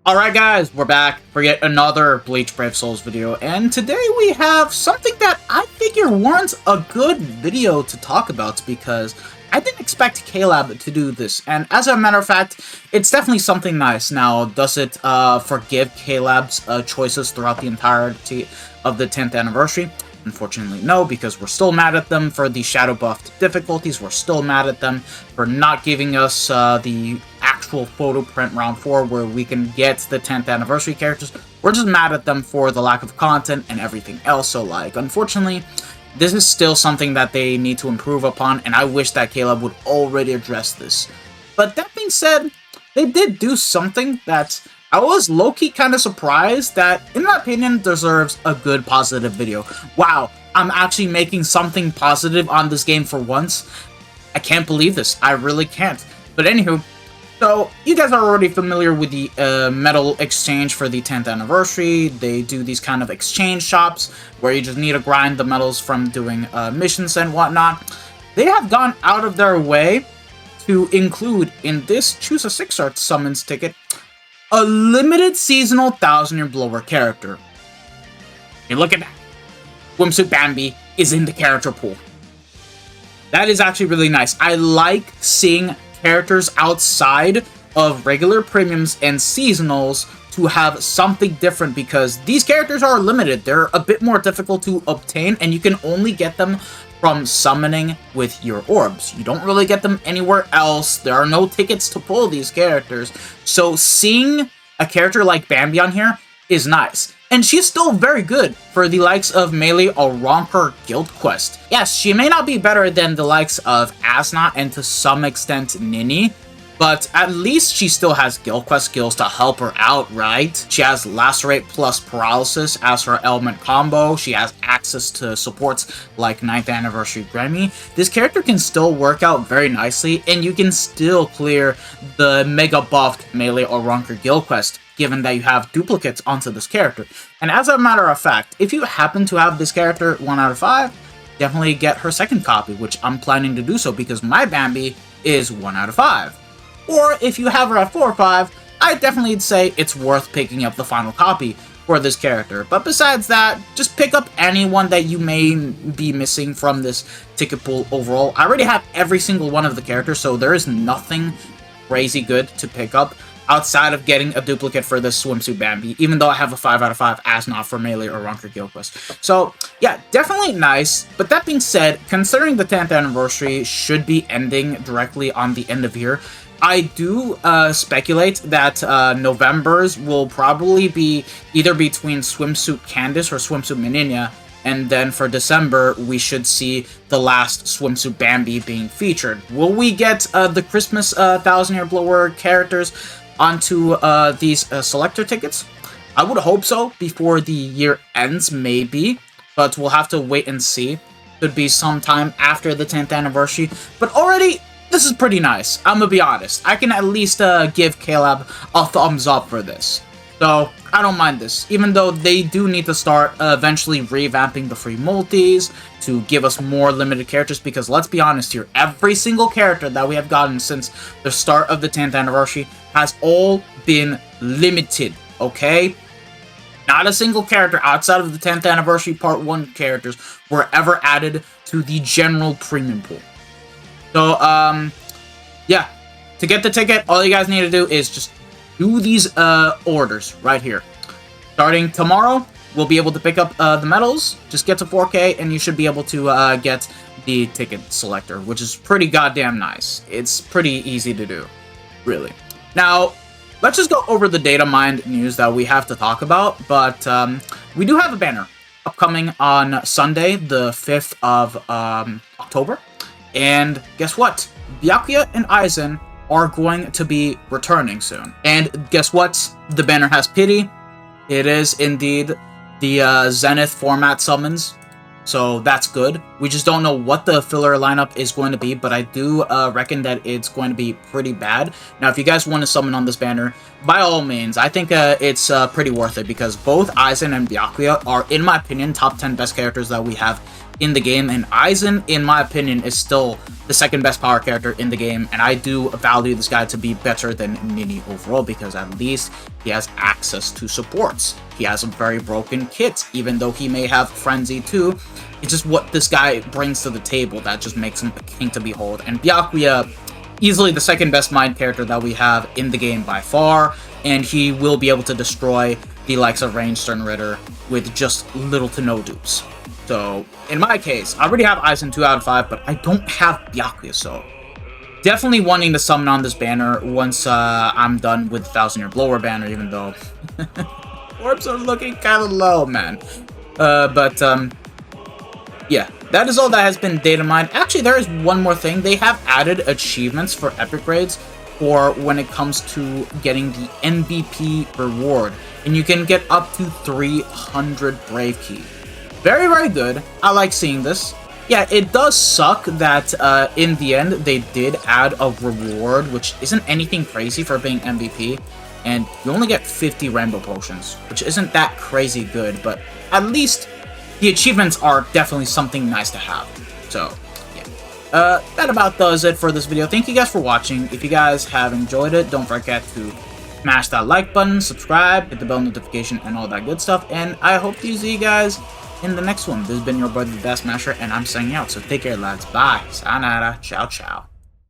Alright guys, we're back for yet another Bleach Brave Souls video, and today we have something that I figure warrants a good video to talk about because I didn't expect KLAB to do this, and as a matter of fact, it's definitely something nice. Now, does it forgive KLAB's choices throughout the entirety of the 10th anniversary? Unfortunately, no, because we're still mad at them for the shadow buffed difficulties. We're still mad at them for not giving us the actual photo print round 4 where we can get the 10th anniversary characters. We're just mad at them for the lack of content and everything else. So, like, unfortunately, this is still something that they need to improve upon, and I wish that KLAB would already address this. But that being said, they did do something that I was low-key kind of surprised that, in my opinion, deserves a good positive video. Wow, I'm actually making something positive on this game for once. I can't believe this. I really can't. But anywho, so you guys are already familiar with the medal exchange for the 10th anniversary. They do these kind of exchange shops where you just need to grind the medals from doing missions and whatnot. They have gone out of their way to include in this Choose a 6-star summons ticket a limited seasonal 1000-year blower character. You look at that. Swimsuit Bambi is in the character pool. That is actually really nice. I like seeing characters outside of regular premiums and seasonals to have something different because these characters are limited. They're a bit more difficult to obtain, and you can only get them from summoning with your orbs. You don't really get them anywhere else. There are no tickets to pull these characters. So seeing a character like Bambi on here is nice. And she's still very good for the likes of Melee or Romper Guild Quest. Yes, she may not be better than the likes of Asna and to some extent Nini, but at least she still has Guild Quest skills to help her out, right? She has Lacerate plus Paralysis as her element combo. She has access to supports like 9th Anniversary Grammy. This character can still work out very nicely, and you can still clear the mega buffed Melee or Ronker Guild Quest, given that you have duplicates onto this character. And as a matter of fact, if you happen to have this character 1 out of 5, definitely get her second copy, which I'm planning to do so because my Bambi is 1 out of 5. Or if you have her at 4 or 5, I definitely say it's worth picking up the final copy for this character. But besides that, just pick up anyone that you may be missing from this ticket pool overall. I already have every single one of the characters, so there is nothing crazy good to pick up outside of getting a duplicate for this Swimsuit Bambi, even though I have a 5 out of 5 as not for Melee or Ronker Guild Quest. So, yeah, definitely nice. But that being said, considering the 10th anniversary should be ending directly on the end of year, I do speculate that November's will probably be either between Swimsuit Candace or Swimsuit Meninia, and then for December, we should see the last Swimsuit Bambi being featured. Will we get the Christmas 1000-year blower characters onto these selector tickets? I would hope so before the year ends, maybe, but we'll have to wait and see. Could be sometime after the 10th anniversary, but already this is pretty nice. I'm gonna be honest. I can at least give KLAB a thumbs up for this. So, I don't mind this. Even though they do need to start eventually revamping the free multis to give us more limited characters, because let's be honest here, every single character that we have gotten since the start of the 10th anniversary has all been limited, okay? Not a single character outside of the 10th anniversary Part 1 characters were ever added to the general premium pool. So, yeah, to get the ticket, all you guys need to do is just do these orders right here. Starting tomorrow, we'll be able to pick up the medals, just get to 4K, and you should be able to get the ticket selector, which is pretty goddamn nice. It's pretty easy to do, really. Now, let's just go over the data mined news that we have to talk about, but we do have a banner upcoming on Sunday, the 5th of October. And guess what? Byakuya and Aizen are going to be returning soon. And guess what? The banner has pity. It is indeed the Zenith format summons. So that's good. We just don't know what the filler lineup is going to be, but I do reckon that it's going to be pretty bad. Now, if you guys want to summon on this banner, by all means, I think it's pretty worth it because both Aizen and Byakuya are, in my opinion, top 10 best characters that we have in the game, and Aizen, in my opinion, is still the second best power character in the game, and I do value this guy to be better than Nini overall because at least he has access to supports. He has a very broken kit, even though he may have Frenzy too. It's just what this guy brings to the table that just makes him a king to behold, and Byakuya, easily the second best mind character that we have in the game by far, and he will be able to destroy the likes of Ranged and Ritter with just little to no dupes. So, in my case, I already have Aizen 2 out of 5, but I don't have Byakuya, so definitely wanting to summon on this banner once I'm done with the 1000-year blower banner, even though orbs are looking kind of low, man. Yeah, that is all that has been data mined. Actually, there is one more thing. They have added achievements for epic raids for when it comes to getting the MVP reward, and you can get up to 300 Brave Key. Very, very good. I like seeing this. Yeah, it does suck that in the end they did add a reward, which isn't anything crazy for being MVP, and you only get 50 Rainbow Potions, which isn't that crazy good, but at least the achievements are definitely something nice to have. So, yeah. That about does it for this video. Thank you guys for watching. If you guys have enjoyed it, don't forget to smash that like button, subscribe, hit the bell notification, and all that good stuff. And I hope to see you guys in the next one. This has been your brother, the Best Smasher, and I'm signing out. So take care, lads. Bye. Sayonara. Ciao, ciao.